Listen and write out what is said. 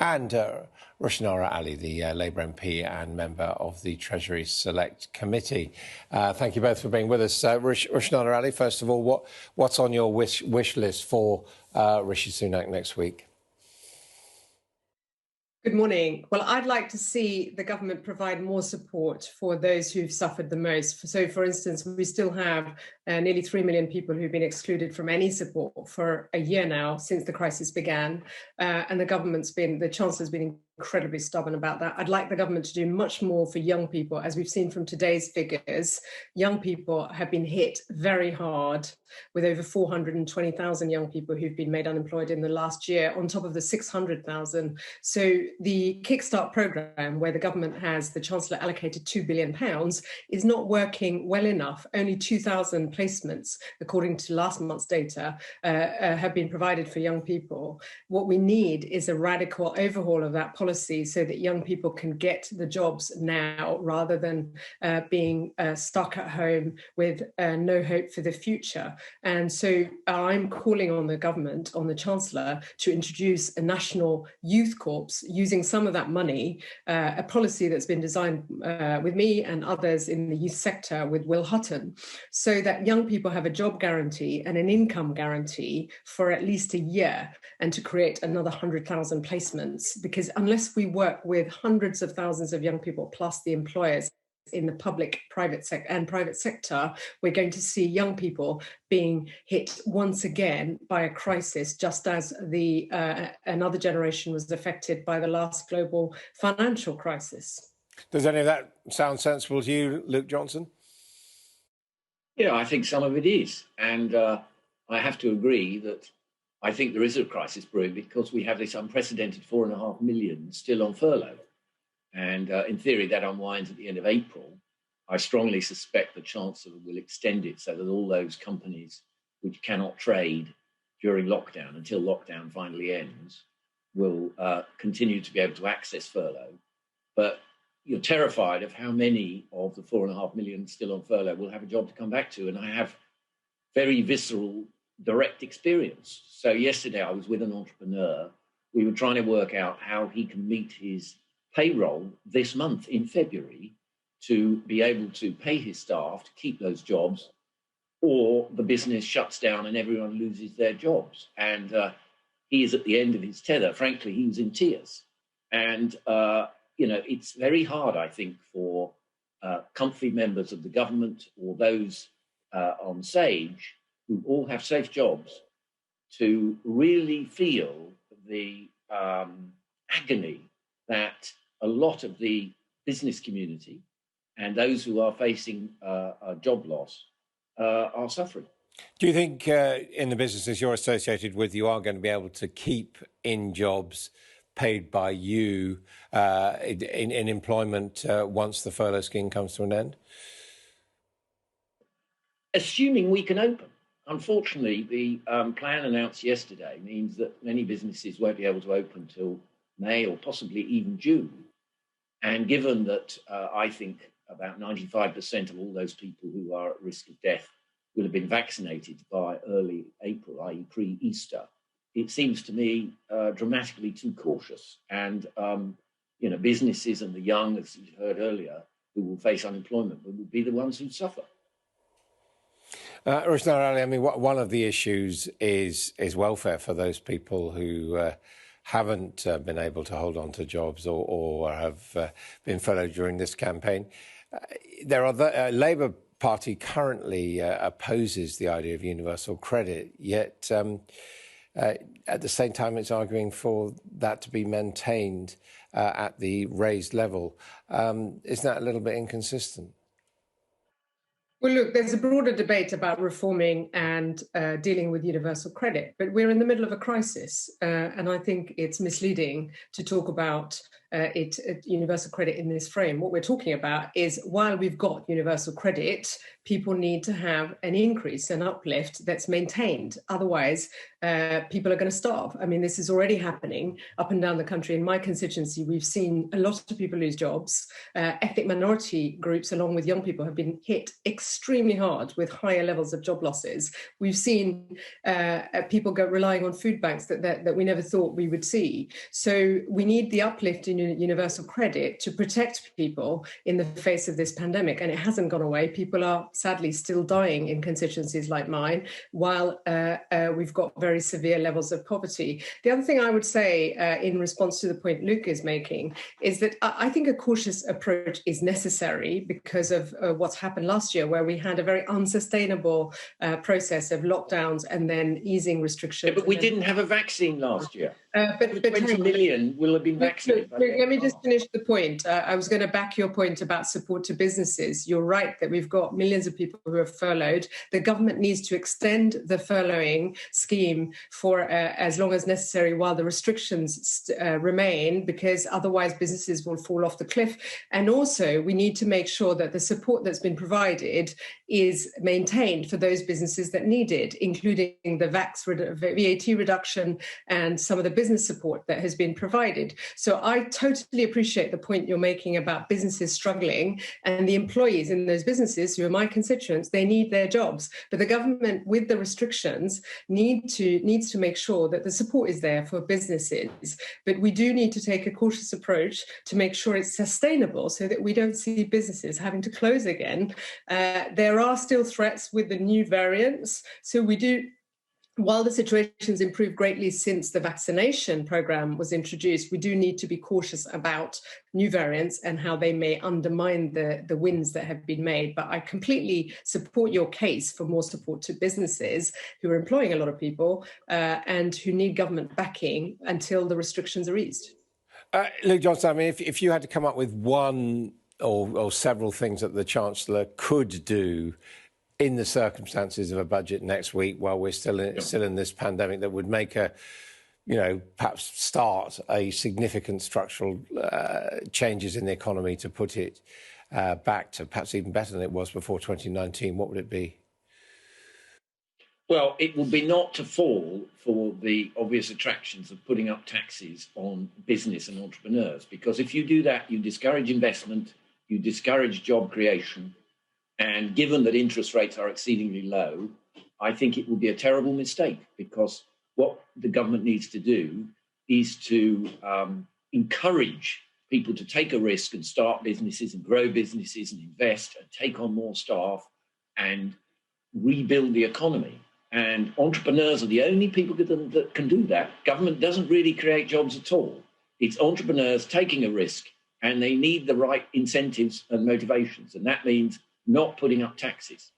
and Rushanara Ali, the Labour MP and member of the Treasury Select Committee. Thank you both for being with us. Rushanara Ali, first of all, what's on your wish list for Rishi Sunak next week? Good morning. Well, I'd like to see the government provide more support for those who've suffered the most. So, for instance, we still have nearly 3 million people who've been excluded from any support for a year now since the crisis began. And the Chancellor's been incredibly stubborn about that. I'd like the government to do much more for young people. As we've seen from today's figures, young people have been hit very hard, with over 420,000 young people who've been made unemployed in the last year, on top of the 600,000. So the Kickstart programme, where the government has, the Chancellor allocated £2 billion, is not working well enough. Only 2,000 placements, according to last month's data, have been provided for young people. What we need is a radical overhaul of that policy so that young people can get the jobs now, rather than being stuck at home with no hope for the future. And so I'm calling on the government, on the Chancellor, to introduce a national youth corps using some of that money, a policy that's been designed with me and others in the youth sector with Will Hutton, so that young people have a job guarantee and an income guarantee for at least a year, and to create another 100,000 placements. Because unless we work with hundreds of thousands of young people, plus the employers in the public, private sector, we're going to see young people being hit once again by a crisis, just as another generation was affected by the last global financial crisis. Does any of that sound sensible to you, Luke Johnson? Yeah, I think some of it is. And I have to agree that I think there is a crisis brewing, because we have this unprecedented 4.5 million still on furlough. And in theory, that unwinds at the end of April. I strongly suspect the Chancellor will extend it so that all those companies which cannot trade during lockdown, until lockdown finally ends, will continue to be able to access furlough. But you're terrified of how many of the 4.5 million still on furlough will have a job to come back to. And I have very visceral, direct experience. So yesterday I was with an entrepreneur. We were trying to work out how he can meet his payroll this month in February to be able to pay his staff to keep those jobs, or the business shuts down and everyone loses their jobs. And he is at the end of his tether. Frankly, he was in tears. And, it's very hard, I think, for comfy members of the government or those on SAGE who all have safe jobs to really feel the agony that a lot of the business community and those who are facing a job loss are suffering. Do you think in the businesses you're associated with, you are going to be able to keep in jobs paid by you in employment once the furlough scheme comes to an end? Assuming we can open. Unfortunately, the plan announced yesterday means that many businesses won't be able to open till May or possibly even June. And given that I think about 95% of all those people who are at risk of death will have been vaccinated by early April, i.e. pre-Easter, it seems to me dramatically too cautious. And, businesses and the young, as you heard earlier, who will face unemployment will be the ones who suffer. Rushanara Ali, I mean, one of the issues is welfare for those people who haven't been able to hold on to jobs or have been furloughed during this campaign. Labour Party currently opposes the idea of universal credit, yet at the same time it's arguing for that to be maintained at the raised level. Isn't that a little bit inconsistent? Well, look, there's a broader debate about reforming and dealing with universal credit, but we're in the middle of a crisis, and I think it's misleading to talk about universal credit in this frame. What we're talking about is, while we've got universal credit, people need to have an increase, an uplift that's maintained. Otherwise, people are going to starve. I mean, this is already happening up and down the country. In my constituency, we've seen a lot of people lose jobs. Ethnic minority groups, along with young people, have been hit extremely hard with higher levels of job losses. We've seen people relying on food banks that we never thought we would see. So we need the uplift in universal credit to protect people in the face of this pandemic. And it hasn't gone away. People are sadly still dying in constituencies like mine, while we've got very severe levels of poverty. The other thing I would say in response to the point Luke is making is that I think a cautious approach is necessary because of what's happened last year, where we had a very unsustainable process of lockdowns and then easing restrictions. Yeah, but we didn't have a vaccine last year. But 20 million will have been vaccinated. Let me just finish the point. I was going to back your point about support to businesses. You're right that we've got millions of people who are furloughed. The government needs to extend the furloughing scheme for as long as necessary while the restrictions remain, because otherwise businesses will fall off the cliff. And also, we need to make sure that the support that's been provided is maintained for those businesses that need it, including the VAT reduction and some of the business support that has been provided. So I totally appreciate the point you're making about businesses struggling, and the employees in those businesses who are my constituents, they need their jobs. But the government, with the restrictions, needs to make sure that the support is there for businesses. But we do need to take a cautious approach to make sure it's sustainable so that we don't see businesses having to close again. There are still threats with the new variants. So we do, while the situation's improved greatly since the vaccination program was introduced, we do need to be cautious about new variants and how they may undermine the wins that have been made. But I completely support your case for more support to businesses who are employing a lot of people and who need government backing until the restrictions are eased. Luke Johnson, I mean, if you had to come up with one or several things that the Chancellor could do in the circumstances of a budget next week while we're still in this pandemic that would make perhaps start a significant structural changes in the economy to put it back to perhaps even better than it was before 2019, what would it be? Well, it will be not to fall for the obvious attractions of putting up taxes on business and entrepreneurs, because if you do that, you discourage investment, you discourage job creation. And given that interest rates are exceedingly low, I think it will be a terrible mistake, because what the government needs to do is to encourage people to take a risk and start businesses and grow businesses and invest and take on more staff and rebuild the economy. And entrepreneurs are the only people that can do that. Government doesn't really create jobs at all. It's entrepreneurs taking a risk, and they need the right incentives and motivations. And that means not putting up taxes.